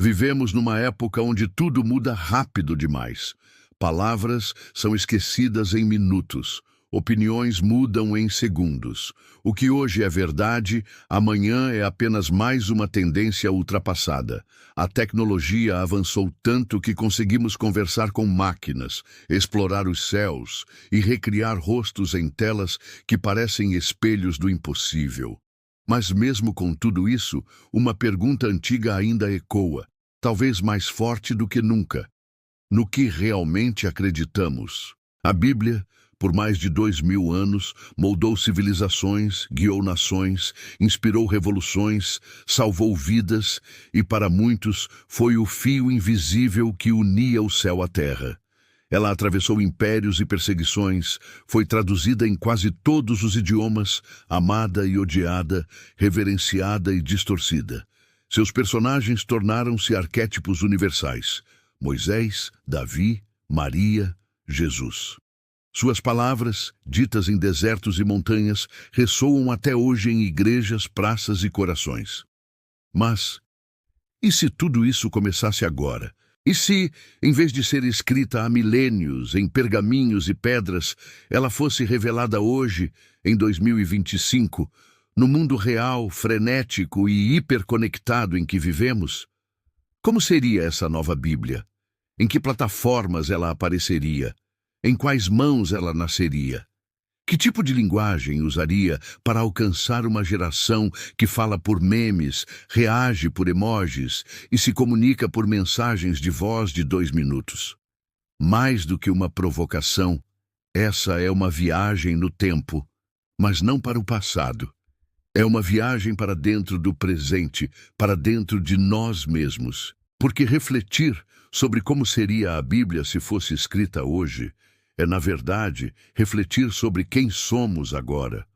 Vivemos numa época onde tudo muda rápido demais. Palavras são esquecidas em minutos. Opiniões mudam em segundos. O que hoje é verdade, amanhã é apenas mais uma tendência ultrapassada. A tecnologia avançou tanto que conseguimos conversar com máquinas, explorar os céus e recriar rostos em telas que parecem espelhos do impossível. Mas mesmo com tudo isso, uma pergunta antiga ainda ecoa, talvez mais forte do que nunca. No que realmente acreditamos? A Bíblia, por mais de 2000 anos, moldou civilizações, guiou nações, inspirou revoluções, salvou vidas e, para muitos, foi o fio invisível que unia o céu à terra. Ela atravessou impérios e perseguições, foi traduzida em quase todos os idiomas, amada e odiada, reverenciada e distorcida. Seus personagens tornaram-se arquétipos universais: Moisés, Davi, Maria, Jesus. Suas palavras, ditas em desertos e montanhas, ressoam até hoje em igrejas, praças e corações. Mas, e se tudo isso começasse agora? E se, em vez de ser escrita há milênios, em pergaminhos e pedras, ela fosse revelada hoje, em 2025, no mundo real, frenético e hiperconectado em que vivemos? Como seria essa nova Bíblia? Em que plataformas ela apareceria? Em quais mãos ela nasceria? Que tipo de linguagem usaria para alcançar uma geração que fala por memes, reage por emojis e se comunica por mensagens de voz de 2 minutos? Mais do que uma provocação, essa é uma viagem no tempo, mas não para o passado. É uma viagem para dentro do presente, para dentro de nós mesmos. Porque refletir sobre como seria a Bíblia se fosse escrita hoje é, na verdade, refletir sobre quem somos agora.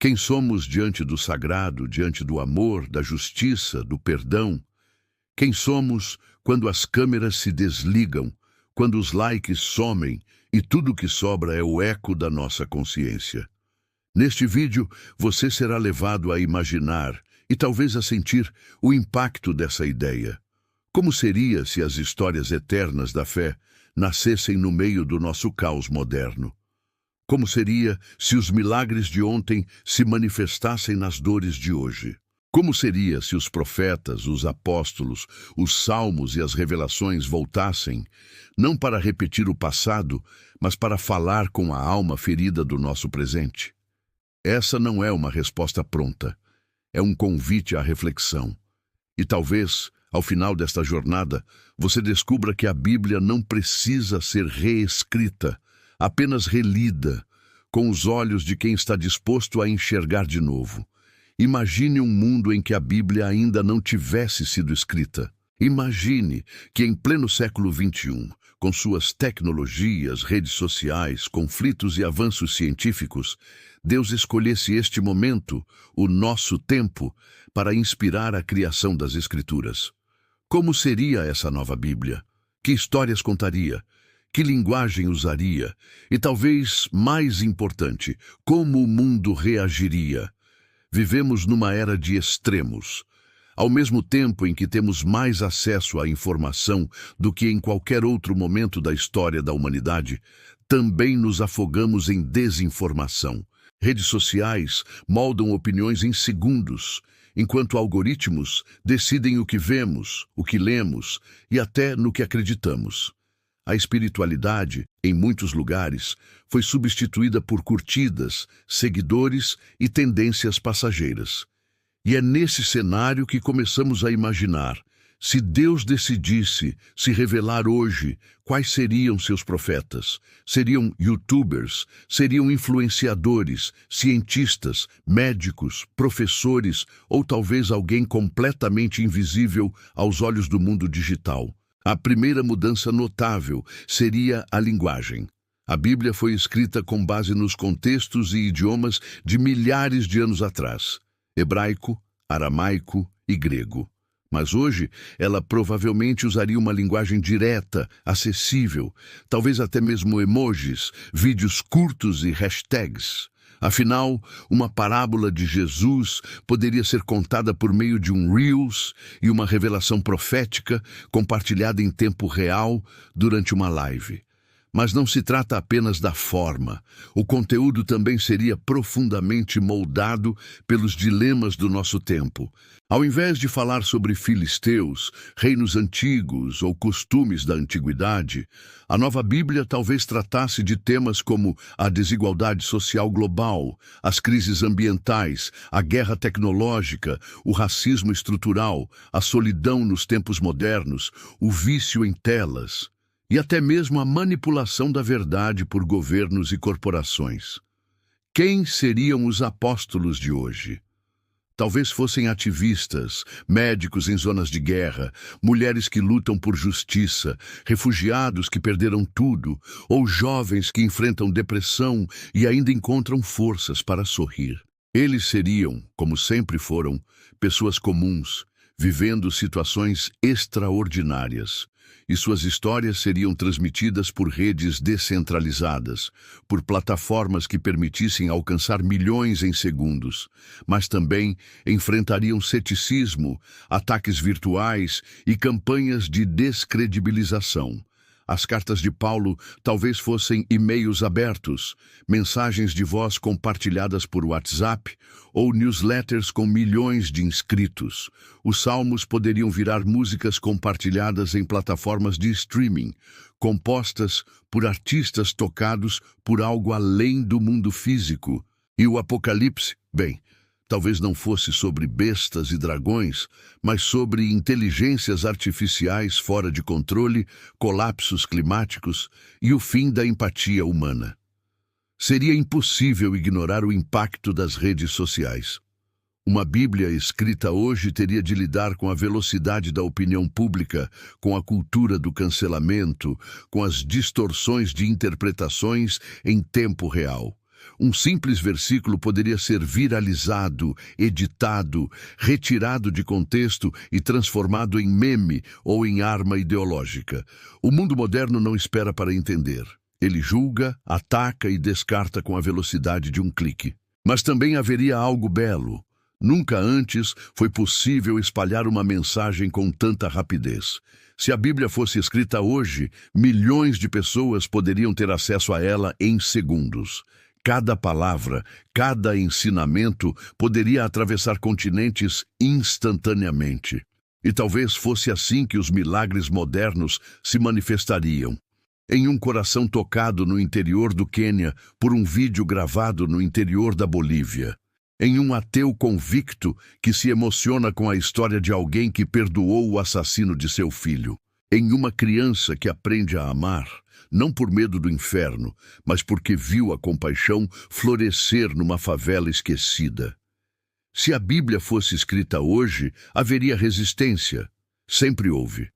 Quem somos diante do sagrado, diante do amor, da justiça, do perdão. Quem somos quando as câmeras se desligam, quando os likes somem e tudo que sobra é o eco da nossa consciência. Neste vídeo, você será levado a imaginar e talvez a sentir o impacto dessa ideia. Como seria se as histórias eternas da fé nascessem no meio do nosso caos moderno? Como seria se os milagres de ontem se manifestassem nas dores de hoje? Como seria se os profetas, os apóstolos, os salmos e as revelações voltassem, não para repetir o passado, mas para falar com a alma ferida do nosso presente? Essa não é uma resposta pronta, é um convite à reflexão. E talvez, ao final desta jornada, você descubra que a Bíblia não precisa ser reescrita, apenas relida, com os olhos de quem está disposto a enxergar de novo. Imagine um mundo em que a Bíblia ainda não tivesse sido escrita. Imagine que em pleno século XXI, com suas tecnologias, redes sociais, conflitos e avanços científicos, Deus escolhesse este momento, o nosso tempo, para inspirar a criação das Escrituras. Como seria essa nova Bíblia? Que histórias contaria? Que linguagem usaria? E talvez, mais importante, como o mundo reagiria? Vivemos numa era de extremos. Ao mesmo tempo em que temos mais acesso à informação do que em qualquer outro momento da história da humanidade, também nos afogamos em desinformação. Redes sociais moldam opiniões em segundos, enquanto algoritmos decidem o que vemos, o que lemos e até no que acreditamos. A espiritualidade, em muitos lugares, foi substituída por curtidas, seguidores e tendências passageiras. E é nesse cenário que começamos a imaginar: se Deus decidisse se revelar hoje, quais seriam seus profetas? Seriam youtubers? Seriam influenciadores, cientistas, médicos, professores ou talvez alguém completamente invisível aos olhos do mundo digital? A primeira mudança notável seria a linguagem. A Bíblia foi escrita com base nos contextos e idiomas de milhares de anos atrás: hebraico, aramaico e grego. Mas hoje, ela provavelmente usaria uma linguagem direta, acessível, talvez até mesmo emojis, vídeos curtos e hashtags. Afinal, uma parábola de Jesus poderia ser contada por meio de um Reels e uma revelação profética compartilhada em tempo real durante uma live. Mas não se trata apenas da forma. O conteúdo também seria profundamente moldado pelos dilemas do nosso tempo. Ao invés de falar sobre filisteus, reinos antigos ou costumes da antiguidade, a nova Bíblia talvez tratasse de temas como a desigualdade social global, as crises ambientais, a guerra tecnológica, o racismo estrutural, a solidão nos tempos modernos, o vício em telas e até mesmo a manipulação da verdade por governos e corporações. Quem seriam os apóstolos de hoje? Talvez fossem ativistas, médicos em zonas de guerra, mulheres que lutam por justiça, refugiados que perderam tudo, ou jovens que enfrentam depressão e ainda encontram forças para sorrir. Eles seriam, como sempre foram, pessoas comuns, vivendo situações extraordinárias. E suas histórias seriam transmitidas por redes descentralizadas, por plataformas que permitissem alcançar milhões em segundos, mas também enfrentariam ceticismo, ataques virtuais e campanhas de descredibilização. As cartas de Paulo talvez fossem e-mails abertos, mensagens de voz compartilhadas por WhatsApp ou newsletters com milhões de inscritos. Os salmos poderiam virar músicas compartilhadas em plataformas de streaming, compostas por artistas tocados por algo além do mundo físico. E o Apocalipse, bem, talvez não fosse sobre bestas e dragões, mas sobre inteligências artificiais fora de controle, colapsos climáticos e o fim da empatia humana. Seria impossível ignorar o impacto das redes sociais. Uma Bíblia escrita hoje teria de lidar com a velocidade da opinião pública, com a cultura do cancelamento, com as distorções de interpretações em tempo real. Um simples versículo poderia ser viralizado, editado, retirado de contexto e transformado em meme ou em arma ideológica. O mundo moderno não espera para entender. Ele julga, ataca e descarta com a velocidade de um clique. Mas também haveria algo belo. Nunca antes foi possível espalhar uma mensagem com tanta rapidez. Se a Bíblia fosse escrita hoje, milhões de pessoas poderiam ter acesso a ela em segundos. Cada palavra, cada ensinamento poderia atravessar continentes instantaneamente. E talvez fosse assim que os milagres modernos se manifestariam. Em um coração tocado no interior do Quênia por um vídeo gravado no interior da Bolívia. Em um ateu convicto que se emociona com a história de alguém que perdoou o assassino de seu filho. Em uma criança que aprende a amar, não por medo do inferno, mas porque viu a compaixão florescer numa favela esquecida. Se a Bíblia fosse escrita hoje, haveria resistência. Sempre houve.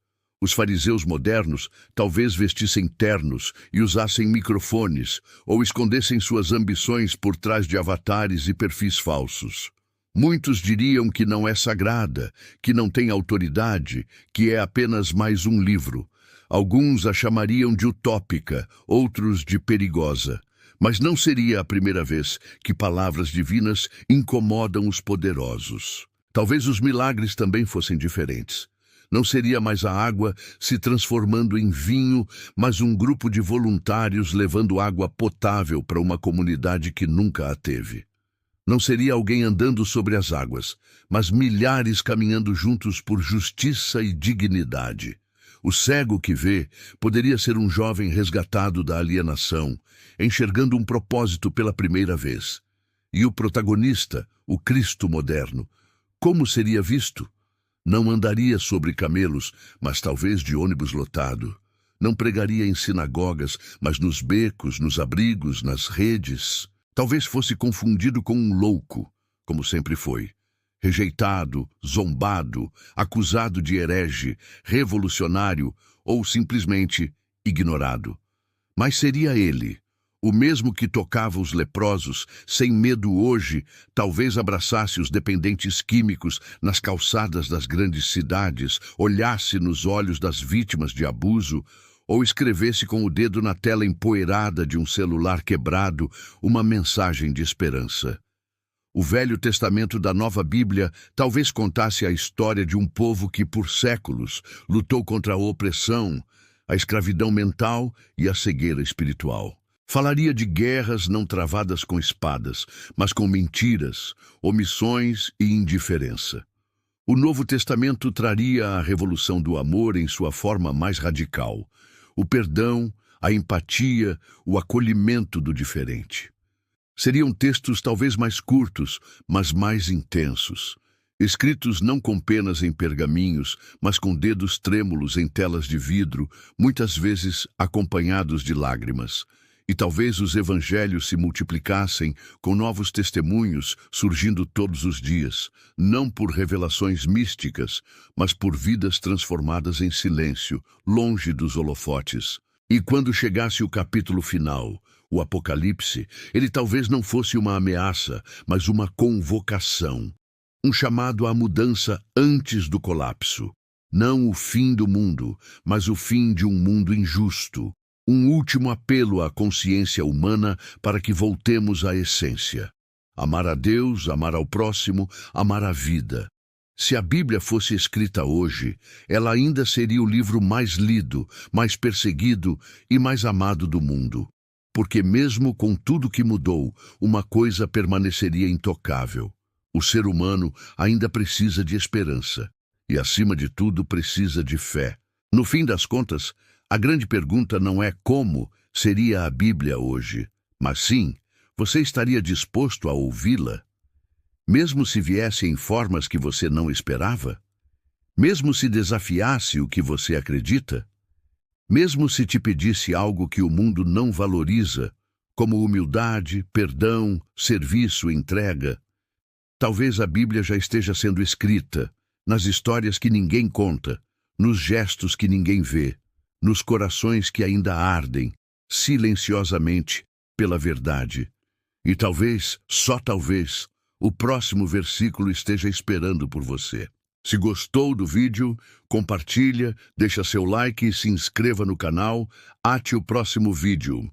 Os fariseus modernos talvez vestissem ternos e usassem microfones, ou escondessem suas ambições por trás de avatares e perfis falsos. Muitos diriam que não é sagrada, que não tem autoridade, que é apenas mais um livro. Alguns a chamariam de utópica, outros de perigosa. Mas não seria a primeira vez que palavras divinas incomodam os poderosos. Talvez os milagres também fossem diferentes. Não seria mais a água se transformando em vinho, mas um grupo de voluntários levando água potável para uma comunidade que nunca a teve. Não seria alguém andando sobre as águas, mas milhares caminhando juntos por justiça e dignidade. O cego que vê poderia ser um jovem resgatado da alienação, enxergando um propósito pela primeira vez. E o protagonista, o Cristo moderno, como seria visto? Não andaria sobre camelos, mas talvez de ônibus lotado. Não pregaria em sinagogas, mas nos becos, nos abrigos, nas redes. Talvez fosse confundido com um louco, como sempre foi. Rejeitado, zombado, acusado de herege, revolucionário ou simplesmente ignorado. Mas seria ele, o mesmo que tocava os leprosos, sem medo hoje, talvez abraçasse os dependentes químicos nas calçadas das grandes cidades, olhasse nos olhos das vítimas de abuso, ou escrevesse com o dedo na tela empoeirada de um celular quebrado uma mensagem de esperança. O Velho Testamento da Nova Bíblia talvez contasse a história de um povo que, por séculos, lutou contra a opressão, a escravidão mental e a cegueira espiritual. Falaria de guerras não travadas com espadas, mas com mentiras, omissões e indiferença. O Novo Testamento traria a revolução do amor em sua forma mais radical, o perdão, a empatia, o acolhimento do diferente. Seriam textos talvez mais curtos, mas mais intensos, escritos não com penas em pergaminhos, mas com dedos trêmulos em telas de vidro, muitas vezes acompanhados de lágrimas. E talvez os evangelhos se multiplicassem com novos testemunhos surgindo todos os dias, não por revelações místicas, mas por vidas transformadas em silêncio, longe dos holofotes. E quando chegasse o capítulo final, o Apocalipse, ele talvez não fosse uma ameaça, mas uma convocação. Um chamado à mudança antes do colapso. Não o fim do mundo, mas o fim de um mundo injusto. Um último apelo à consciência humana para que voltemos à essência. Amar a Deus, amar ao próximo, amar a vida. Se a Bíblia fosse escrita hoje, ela ainda seria o livro mais lido, mais perseguido e mais amado do mundo. Porque mesmo com tudo que mudou, uma coisa permaneceria intocável. O ser humano ainda precisa de esperança. E, acima de tudo, precisa de fé. No fim das contas, a grande pergunta não é como seria a Bíblia hoje, mas sim, você estaria disposto a ouvi-la? Mesmo se viesse em formas que você não esperava? Mesmo se desafiasse o que você acredita? Mesmo se te pedisse algo que o mundo não valoriza, como humildade, perdão, serviço, entrega? Talvez a Bíblia já esteja sendo escrita, nas histórias que ninguém conta, nos gestos que ninguém vê, nos corações que ainda ardem, silenciosamente, pela verdade. E talvez, só talvez, o próximo versículo esteja esperando por você. Se gostou do vídeo, compartilha, deixa seu like e se inscreva no canal. Ate o próximo vídeo.